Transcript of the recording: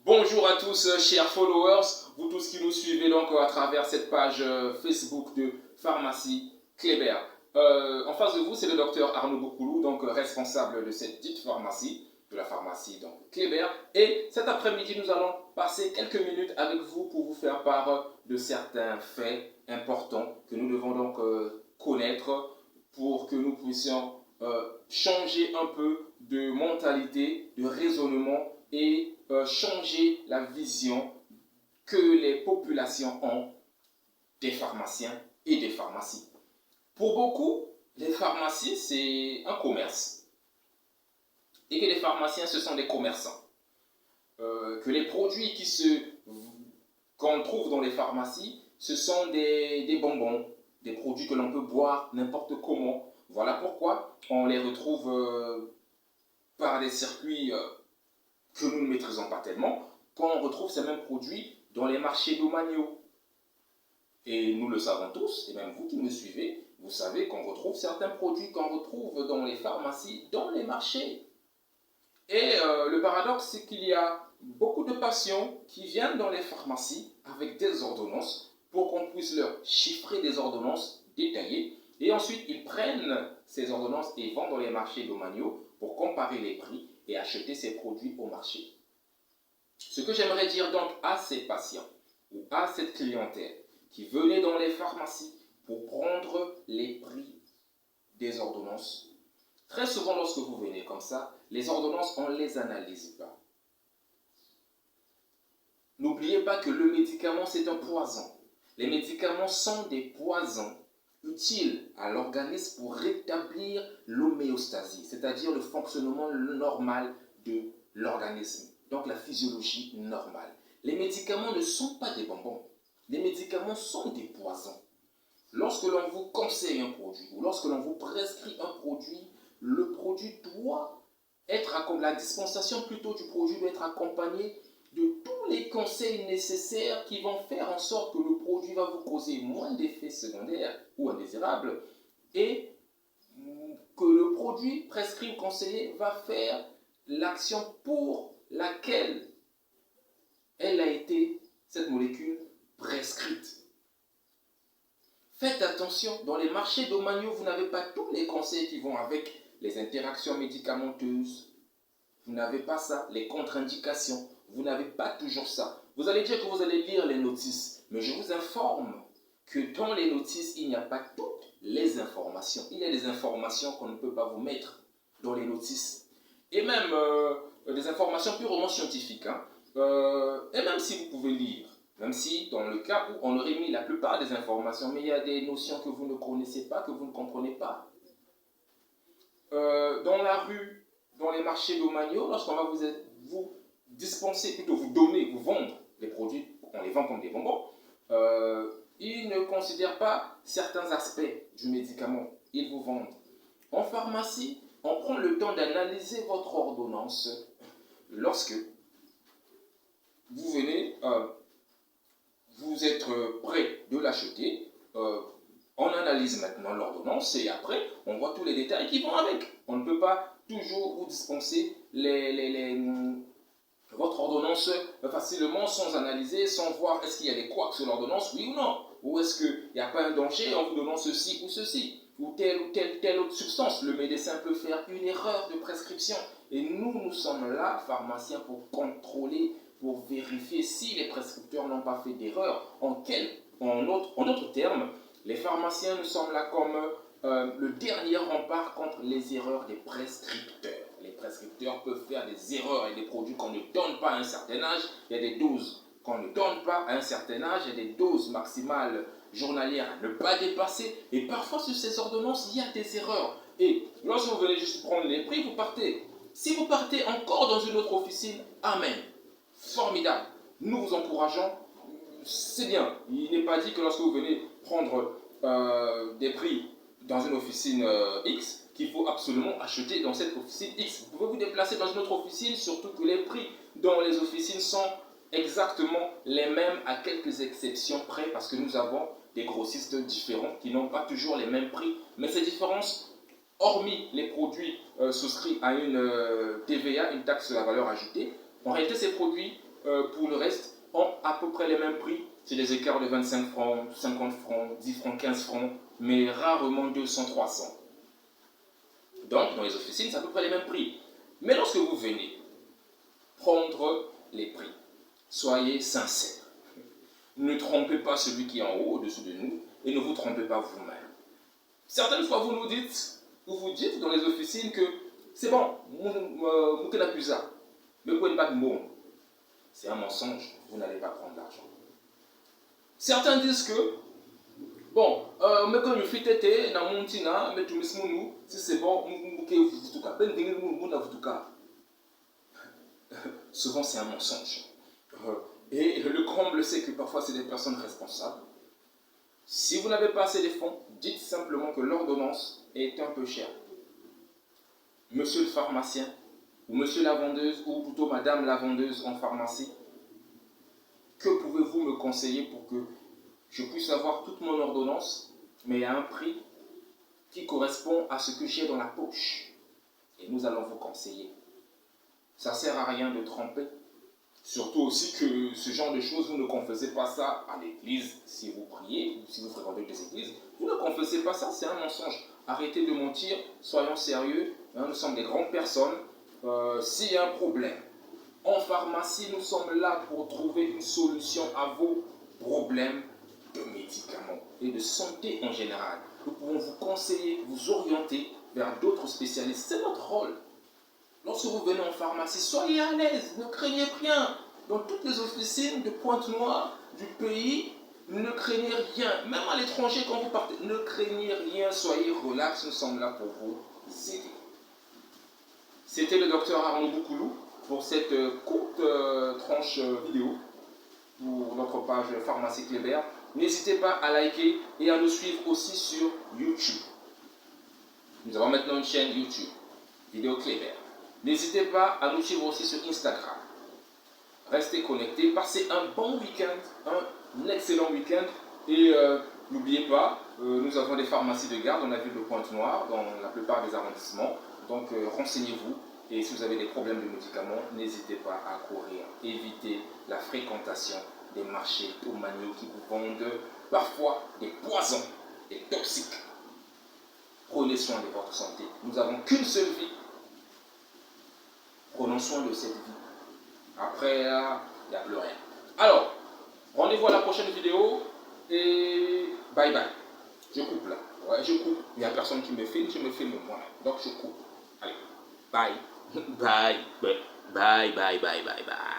Bonjour à tous, chers followers, vous tous qui nous suivez donc à travers cette page Facebook de Pharmacie Kléber. En face de vous, c'est le docteur Arnaud Boukoulou, donc responsable de cette dite pharmacie, de la pharmacie donc Kléber. Et cet après-midi, nous allons passer quelques minutes avec vous pour vous faire part de certains faits importants que nous devons donc connaître pour que nous puissions changer un peu de mentalité, de raisonnement et changer la vision que les populations ont des pharmaciens et des pharmacies. Pour beaucoup, les pharmacies, c'est un commerce et que les pharmaciens, ce sont des commerçants. Que les produits qu'on trouve dans les pharmacies, ce sont des bonbons, des produits que l'on peut boire n'importe comment. Voilà pourquoi on les retrouve par des circuits que nous ne maîtrisons pas tellement, quand on retrouve ces mêmes produits dans les marchés domaniaux. Et nous le savons tous, et même vous qui me suivez, vous savez qu'on retrouve certains produits qu'on retrouve dans les pharmacies, dans les marchés. Et le paradoxe, c'est qu'il y a beaucoup de patients qui viennent dans les pharmacies avec des ordonnances pour qu'on puisse leur chiffrer des ordonnances détaillées. Et ensuite, ils prennent ces ordonnances et vont dans les marchés domaniaux pour comparer les prix et acheter ces produits au marché. Ce que j'aimerais dire donc à ces patients ou à cette clientèle qui venait dans les pharmacies pour prendre les prix des ordonnances, très souvent lorsque vous venez comme ça, les ordonnances, on ne les analyse pas. N'oubliez pas que le médicament, c'est un poison. Les médicaments sont des poisons utiles à l'organisme pour rétablir l'homéostasie, c'est-à-dire le fonctionnement normal de l'organisme, donc la physiologie normale. Les médicaments ne sont pas des bonbons. Les médicaments sont des poisons. Lorsque l'on vous conseille un produit ou lorsque l'on vous prescrit un produit, le produit doit être accompagné, la dispensation plutôt du produit doit être accompagnée de tous les conseils nécessaires qui vont faire en sorte que le produit va vous causer moins d'effets secondaires ou indésirables et que le produit prescrit ou conseillé va faire l'action pour laquelle elle a été, cette molécule, prescrite. Faites attention, dans les marchés domaniaux, vous n'avez pas tous les conseils qui vont avec les interactions médicamenteuses. Vous n'avez pas ça, les contre-indications. Vous n'avez pas toujours ça. Vous allez dire que vous allez lire les notices, mais je vous informe que dans les notices, il n'y a pas toutes les informations. Il y a des informations qu'on ne peut pas vous mettre dans les notices. Et même des informations purement scientifiques. Et même si vous pouvez lire, même si dans le cas où on aurait mis la plupart des informations, mais il y a des notions que vous ne connaissez pas, que vous ne comprenez pas. Dans la rue, dans les marchés domaniaux, lorsqu'on va vous dispenser, plutôt vous donner, vous vendre les produits, on les vend comme des bonbons, ils ne considèrent pas certains aspects du médicament. Ils vous vendent. En pharmacie, on prend le temps d'analyser votre ordonnance lorsque vous venez, vous êtes prêt de l'acheter. On analyse maintenant l'ordonnance et après, on voit tous les détails qui vont avec. On ne peut pas toujours vous dispenser votre ordonnance facilement sans analyser, sans voir est-ce qu'il y a des couacs sur l'ordonnance, oui ou non. Ou est-ce qu'il n'y a pas un danger en vous donnant ceci ou ceci, ou telle autre substance. Le médecin peut faire une erreur de prescription. Et nous sommes là, pharmaciens, pour contrôler, pour vérifier si les prescripteurs n'ont pas fait d'erreur. En d'autres termes, les pharmaciens, nous sommes là comme le dernier rempart contre les erreurs des prescripteurs. Les prescripteurs peuvent faire des erreurs et des produits qu'on ne donne pas à un certain âge. Il y a des doses qu'on ne donne pas à un certain âge. Il y a des doses maximales journalières à ne pas dépasser. Et parfois, sur ces ordonnances, il y a des erreurs. Et lorsque vous venez juste prendre les prix, vous partez. Si vous partez encore dans une autre officine, amen. Formidable. Nous vous encourageons. C'est bien. Il n'est pas dit que lorsque vous venez prendre des prix dans une officine X, qu'il faut absolument acheter dans cette officine X. Vous pouvez vous déplacer dans une autre officine, surtout que les prix dans les officines sont exactement les mêmes à quelques exceptions près, parce que nous avons des grossistes différents qui n'ont pas toujours les mêmes prix. Mais ces différences, hormis les produits souscrits à une TVA, une taxe sur la valeur ajoutée, en réalité ces produits pour le reste, ont à peu près les mêmes prix. C'est des écarts de 25 francs, 50 francs, 10 francs, 15 francs, mais rarement 200, 300. Donc, dans les officines, c'est à peu près les mêmes prix. Mais lorsque vous venez prendre les prix, soyez sincères. Ne trompez pas celui qui est en haut, au-dessus de nous, et ne vous trompez pas vous-même. Certaines fois, vous dites dans les officines que c'est bon, vous n'avez plus ça, mais vous pouvez pas de bon. C'est un mensonge, vous n'allez pas prendre l'argent. Certains disent que, bon, mais quand je fais tété, dans mon tina, mais tout le monde, si c'est bon, souvent c'est un mensonge. Et le comble, c'est que parfois c'est des personnes responsables. Si vous n'avez pas assez de fonds, dites simplement que l'ordonnance est un peu chère. Monsieur le pharmacien, ou monsieur la vendeuse, ou plutôt madame la vendeuse en pharmacie, que pouvez-vous me conseiller pour que je puisse avoir toute mon ordonnance, mais à un prix qui correspond à ce que j'ai dans la poche? Et nous allons vous conseiller. Ça ne sert à rien de tromper. Surtout aussi que ce genre de choses, vous ne confessez pas ça à l'église si vous priez, ou si vous fréquentez des églises. Vous ne confessez pas ça, c'est un mensonge. Arrêtez de mentir, soyons sérieux. Nous sommes des grandes personnes. S'il y a un problème, en pharmacie, nous sommes là pour trouver une solution à vos problèmes de médicaments et de santé en général. Nous pouvons vous conseiller, vous orienter vers d'autres spécialistes. C'est notre rôle. Lorsque vous venez en pharmacie, soyez à l'aise, ne craignez rien. Dans toutes les officines de Pointe-Noire du pays, ne craignez rien. Même à l'étranger, quand vous partez, ne craignez rien, soyez relax, nous sommes là pour vous aider. C'était le docteur Arnaud Boukoulou pour cette courte tranche vidéo pour notre page Pharmacie Kléber. N'hésitez pas à liker et à nous suivre aussi sur YouTube. Nous avons maintenant une chaîne YouTube, Vidéo Kléber. N'hésitez pas à nous suivre aussi sur Instagram. Restez connectés, passez un bon week-end, un excellent week-end. Et n'oubliez pas, nous avons des pharmacies de garde dans la ville de Pointe-Noire, dans la plupart des arrondissements. Donc renseignez-vous et si vous avez des problèmes de médicaments, n'hésitez pas à courir. Évitez la fréquentation des marchés domaniaux qui vous vendent parfois des poisons, des toxiques. Prenez soin de votre santé. Nous n'avons qu'une seule vie. Prenons soin de cette vie. Après, il n'y a plus rien. Alors, rendez-vous à la prochaine vidéo et bye bye. Je coupe là. Ouais, je coupe. Il n'y a personne qui me filme, je me filme moi. Donc je coupe. Allez, bye. Bye. Bye, bye, bye, bye, bye.